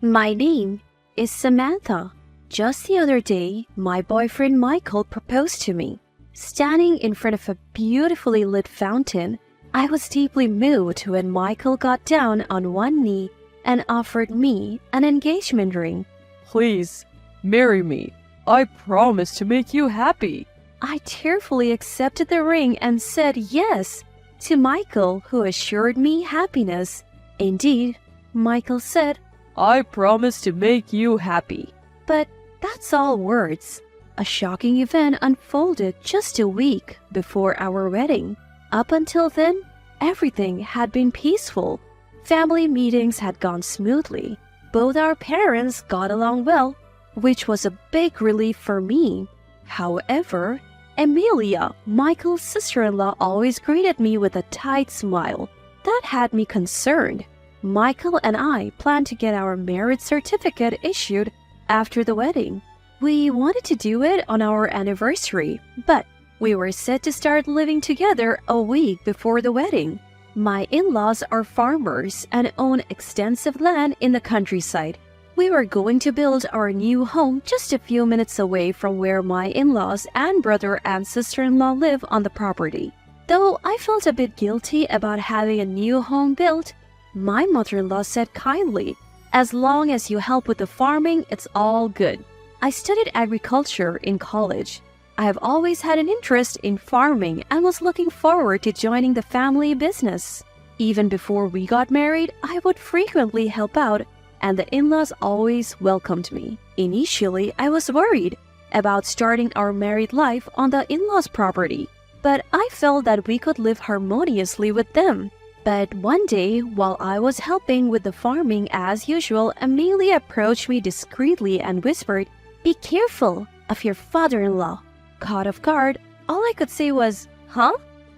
My name is Samantha. Just the other day, my boyfriend Michael proposed to me. Standing in front of a beautifully lit fountain, I was deeply moved when Michael got down on one knee and offered me an engagement ring. Please, marry me. I promise to make you happy. I tearfully accepted the ring and said yes to Michael, who assured me happiness. Indeed, Michael said, I promise to make you happy. but that's all words. A shocking event unfolded just a week before our wedding. Up until then, everything had been peaceful. Family meetings had gone smoothly. Both our parents got along well, which was a big relief for me. However, Amelia, Michael's sister-in-law, always greeted me with a tight smile. That had me concerned. Michael and I planned to get our marriage certificate issued after the wedding. We wanted to do it on our anniversary, but we were set to start living together a week before the wedding. My in-laws are farmers and own extensive land in the countryside. We were going to build our new home just a few minutes away from where my in-laws and brother and sister-in-law live on the property. Though I felt a bit guilty about having a new home built, my mother-in-law said kindly, "As long as you help with the farming, it's all good." I studied agriculture in college. I have always had an interest in farming and was looking forward to joining the family business. Even before we got married, I would frequently help out, and the in-laws always welcomed me. Initially, I was worried about starting our married life on the in-laws' property, but I felt that we could live harmoniously with them. But one day, while I was helping with the farming as usual, Amelia approached me discreetly and whispered, "Be careful of your father-in-law." Caught off guard, all I could say was, "Huh?"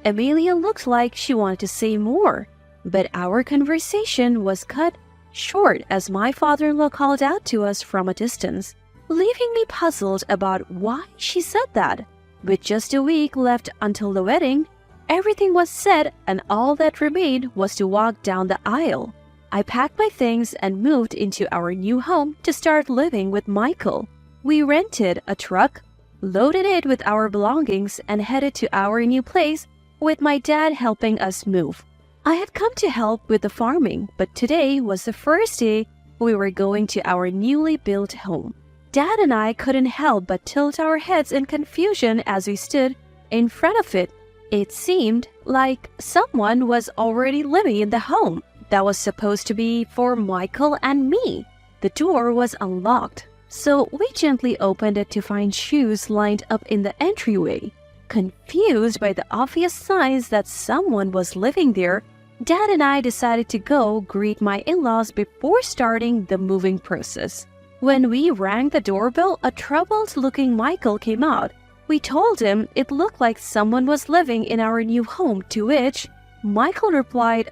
Amelia looked like she wanted to say more, but our conversation was cut short as my father-in-law called out to us from a distance, leaving me puzzled about why she said that. With just a week left until the wedding, everything was set and all that remained was to walk down the aisle. I packed my things and moved into our new home to start living with Michael. We rented a truck, loaded it with our belongings, and headed to our new place, with my dad helping us move. I had come to help with the farming, but today was the first day we were going to our newly built home. Dad and I couldn't help but tilt our heads in confusion as we stood in front of it. It seemed like someone was already living in the home that was supposed to be for Michael and me. The door was unlocked, so we gently opened it to find shoes lined up in the entryway. Confused by the obvious signs that someone was living there, Dad and I decided to go greet my in-laws before starting the moving process. When we rang the doorbell, a troubled-looking Michael came out. We told him it looked like someone was living in our new home, to which Michael replied,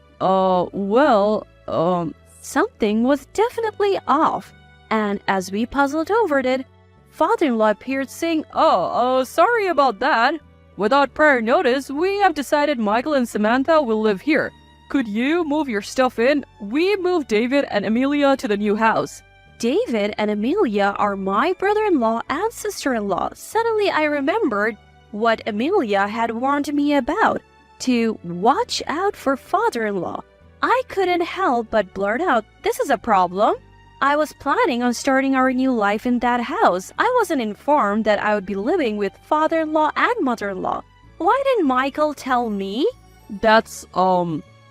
something was definitely off. And as we puzzled over it, father-in-law appeared saying, Sorry about that. Without prior notice, we have decided Michael and Samantha will live here. Could you move your stuff in? We moved David and Amelia to the new house. David and Amelia are my brother-in-law and sister-in-law. Suddenly I remembered what Amelia had warned me about, to watch out for father-in-law. I couldn't help but blurt out, "This is a problem." I was planning on starting our new life in that house. I wasn't informed that I would be living with father-in-law and mother-in-law. Why didn't Michael tell me?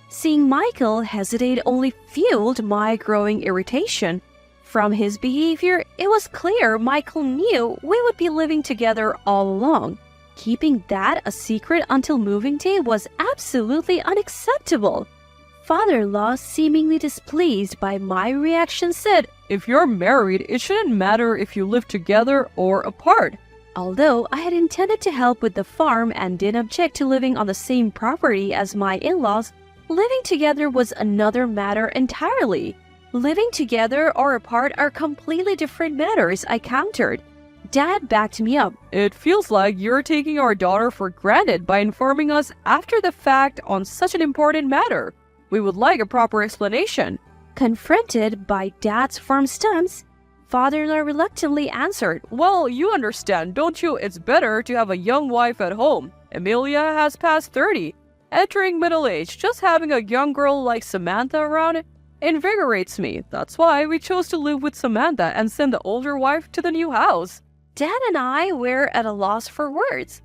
Seeing Michael hesitate only fueled my growing irritation. From his behavior, it was clear Michael knew we would be living together all along. Keeping that a secret until moving day was absolutely unacceptable. Father-in-law, seemingly displeased by my reaction, said, If you're married, it shouldn't matter if you live together or apart. Although I had intended to help with the farm and didn't object to living on the same property as my in-laws, living together was another matter entirely. Living together or apart are completely different matters, I countered. Dad backed me up. It feels like you're taking our daughter for granted by informing us after the fact on such an important matter. We would like a proper explanation. Confronted by Dad's firm stance, father-in-law reluctantly answered, Well, you understand, don't you? It's better to have a young wife at home. Amelia has passed 30, entering middle age. Just having a young girl like Samantha around invigorates me. That's why we chose to live with Samantha and send the older wife to the new house. Dad and I were at a loss for words.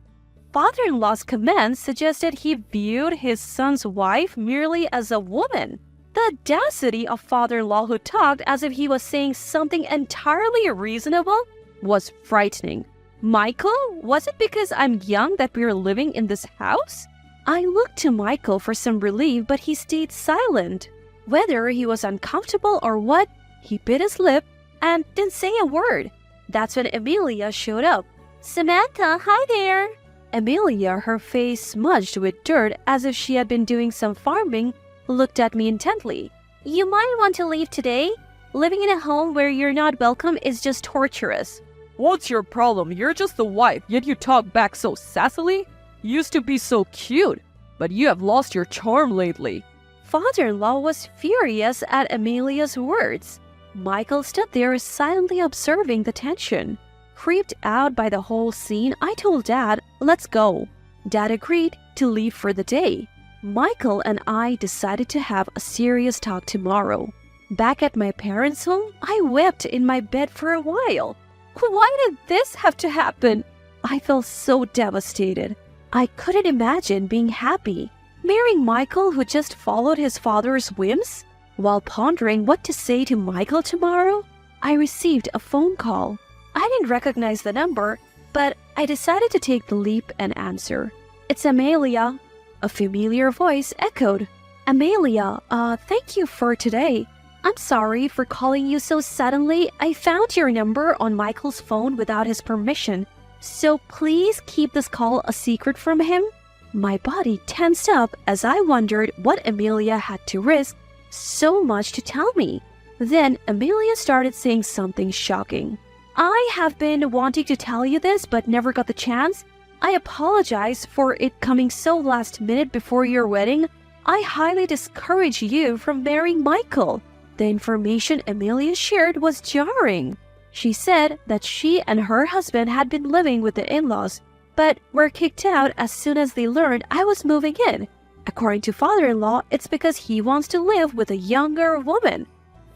Father-in-law's comments suggested he viewed his son's wife merely as a woman. The audacity of father-in-law who talked as if he was saying something entirely reasonable was frightening. Michael, was it because I'm young that we're living in this house? I looked to Michael for some relief, but he stayed silent. Whether he was uncomfortable or what, he bit his lip and didn't say a word. That's when Amelia showed up. Samantha, hi there. Amelia, her face smudged with dirt as if she had been doing some farming, looked at me intently. You might want to leave today. Living in a home where you're not welcome is just torturous. What's your problem? You're just the wife, yet you talk back so sassily? You used to be so cute, but you have lost your charm lately. Father-in-law was furious at Amelia's words. Michael stood there silently observing the tension. Creeped out by the whole scene, I told Dad, let's go. Dad agreed to leave for the day. Michael and I decided to have a serious talk tomorrow. Back at my parents' home, I wept in my bed for a while. Why did this have to happen? I felt so devastated. I couldn't imagine being happy, marrying Michael who just followed his father's whims. While pondering what to say to Michael tomorrow, I received a phone call. I didn't recognize the number, but I decided to take the leap and answer. It's Amelia. A familiar voice echoed. Amelia, thank you for today. I'm sorry for calling you so suddenly. I found your number on Michael's phone without his permission. So please keep this call a secret from him. My body tensed up as I wondered what Amelia had to risk so much to tell me. Then Amelia started saying something shocking. I have been wanting to tell you this but never got the chance. I apologize for it coming so last minute before your wedding. I highly discourage you from marrying Michael. The information Amelia shared was jarring. She said that she and her husband had been living with the in-laws, but were kicked out as soon as they learned I was moving in. According to father-in-law, it's because he wants to live with a younger woman.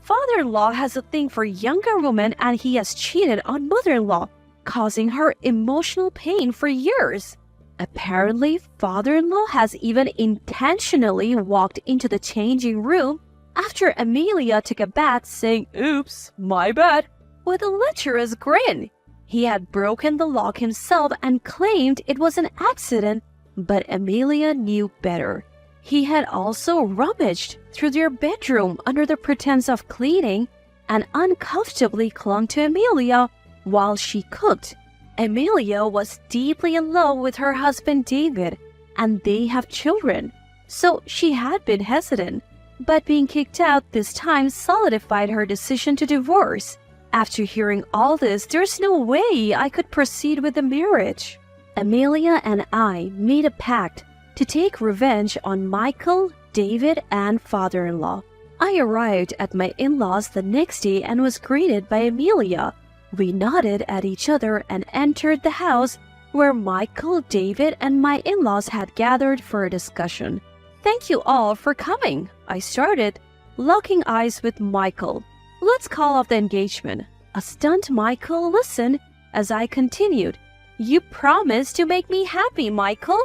Father-in-law has a thing for younger women and he has cheated on mother-in-law, causing her emotional pain for years. Apparently, father-in-law has even intentionally walked into the changing room after Amelia took a bath saying, "Oops, my bad," with a lecherous grin. He had broken the lock himself and claimed it was an accident, but Amelia knew better. He had also rummaged through their bedroom under the pretense of cleaning and uncomfortably clung to Amelia while she cooked. Amelia was deeply in love with her husband David, and they have children, so she had been hesitant. But being kicked out this time solidified her decision to divorce. After hearing all this, there's no way I could proceed with the marriage. Amelia and I made a pact to take revenge on Michael, David, and father-in-law. I arrived at my in-laws the next day and was greeted by Amelia. We nodded at each other and entered the house where Michael, David, and my in-laws had gathered for a discussion. Thank you all for coming, I started, locking eyes with Michael. Let's call off the engagement. A stunned Michael listened as I continued. You promised to make me happy, Michael.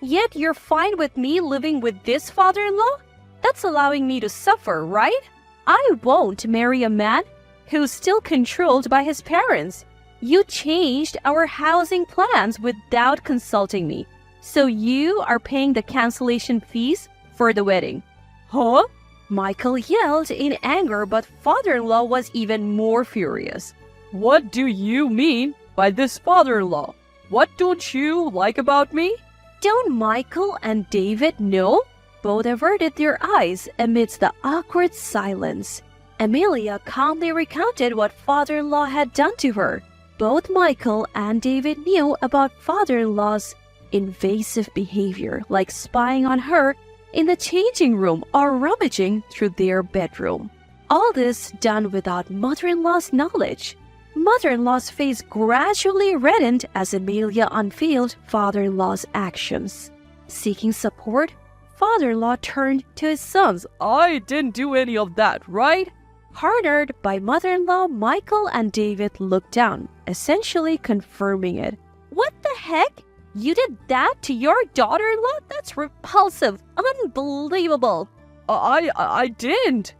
Yet you're fine with me living with this father-in-law? That's allowing me to suffer, right? I won't marry a man who's still controlled by his parents. You changed our housing plans without consulting me. So you are paying the cancellation fees for the wedding. Huh? Michael yelled in anger, but father-in-law was even more furious. What do you mean by this father-in-law? What don't you like about me? Don't Michael and David know? Both averted their eyes amidst the awkward silence. Amelia calmly recounted what father-in-law had done to her. Both Michael and David knew about father-in-law's invasive behavior, like spying on her in the changing room or rummaging through their bedroom. All this done without mother-in-law's knowledge. Mother-in-law's face gradually reddened as Amelia unveiled father-in-law's actions. Seeking support, father-in-law turned to his sons. I didn't do any of that, right? Harnered by mother-in-law, Michael and David looked down, essentially confirming it. What the heck? You did that to your daughter-in-law? That's repulsive. Unbelievable. I didn't.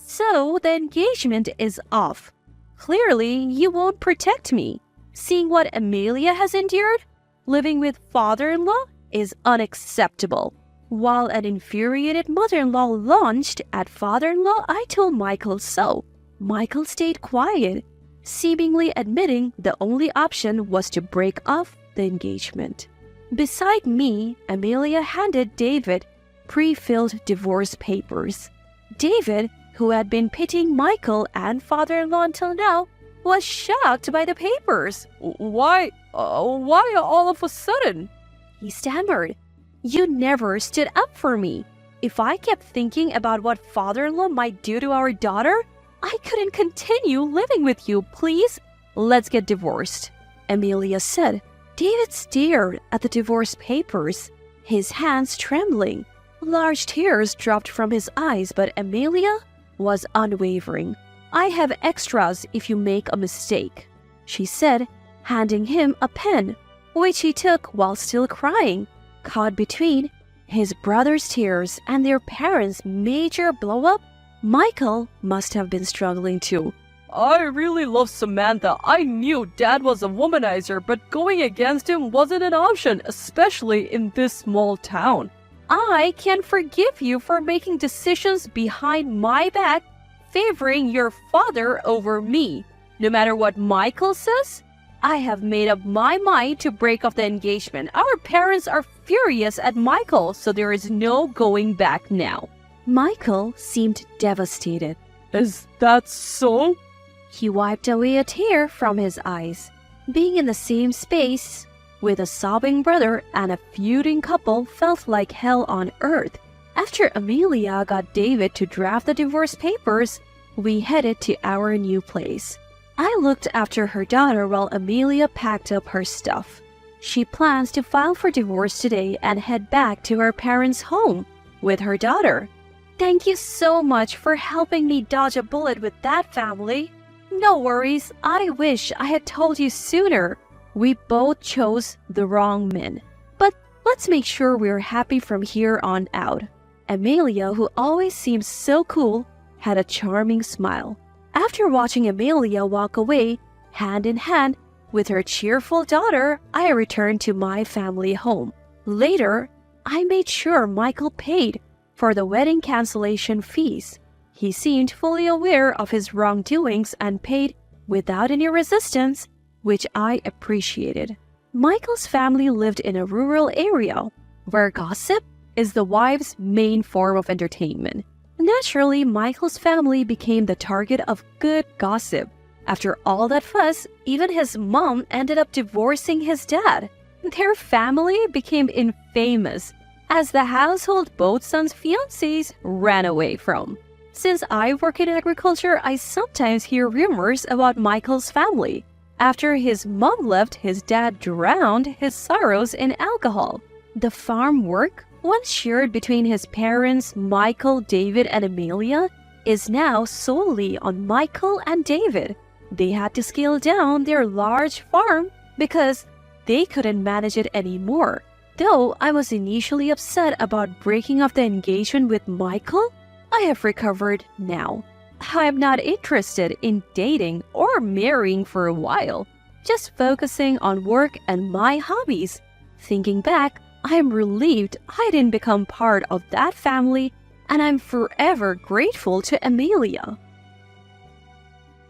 So the engagement is off. Clearly, you won't protect me. Seeing what Amelia has endured, living with father-in-law is unacceptable. While an infuriated mother-in-law launched at father-in-law, I told Michael so. Michael stayed quiet, seemingly admitting the only option was to break off the engagement. Beside me, Amelia handed David pre-filled divorce papers. David, who had been pitying Michael and father-in-law until now, was shocked by the papers. Why all of a sudden? He stammered. You never stood up for me. If I kept thinking about what father-in-law might do to our daughter, I couldn't continue living with you. Please, let's get divorced, Amelia said. David stared at the divorce papers, his hands trembling. Large tears dropped from his eyes, but Amelia was unwavering. I have extras if you make a mistake, she said, handing him a pen, which he took while still crying. Caught between his brother's tears and their parents' major blow-up, Michael must have been struggling too. I really love Samantha. I knew Dad was a womanizer, but going against him wasn't an option, especially in this small town. I can't forgive you for making decisions behind my back, favoring your father over me. No matter what Michael says, I have made up my mind to break off the engagement. Our parents are furious at Michael, so there is no going back now. Michael seemed devastated. Is that so? He wiped away a tear from his eyes. Being in the same space with a sobbing brother and a feuding couple felt like hell on earth. After Amelia got David to draft the divorce papers, we headed to our new place. I looked after her daughter while Amelia packed up her stuff. She plans to file for divorce today and head back to her parents' home with her daughter. Thank you so much for helping me dodge a bullet with that family. No worries, I wish I had told you sooner. We both chose the wrong men. But let's make sure we're happy from here on out. Amelia, who always seems so cool, had a charming smile. After watching Amelia walk away, hand in hand with her cheerful daughter, I returned to my family home. Later, I made sure Michael paid for the wedding cancellation fees. He seemed fully aware of his wrongdoings and paid without any resistance, which I appreciated. Michael's family lived in a rural area where gossip is the wife's main form of entertainment. Naturally, Michael's family became the target of good gossip. After all that fuss, even his mom ended up divorcing his dad. Their family became infamous as the household both sons' fiancés ran away from. Since I work in agriculture, I sometimes hear rumors about Michael's family. After his mom left, his dad drowned his sorrows in alcohol. The farm work, once shared between his parents, Michael, David, and Amelia, is now solely on Michael and David. They had to scale down their large farm because they couldn't manage it anymore. Though I was initially upset about breaking off the engagement with Michael, I have recovered now. I am not interested in dating or marrying for a while, just focusing on work and my hobbies. Thinking back, I am relieved I didn't become part of that family, and I'm forever grateful to Amelia.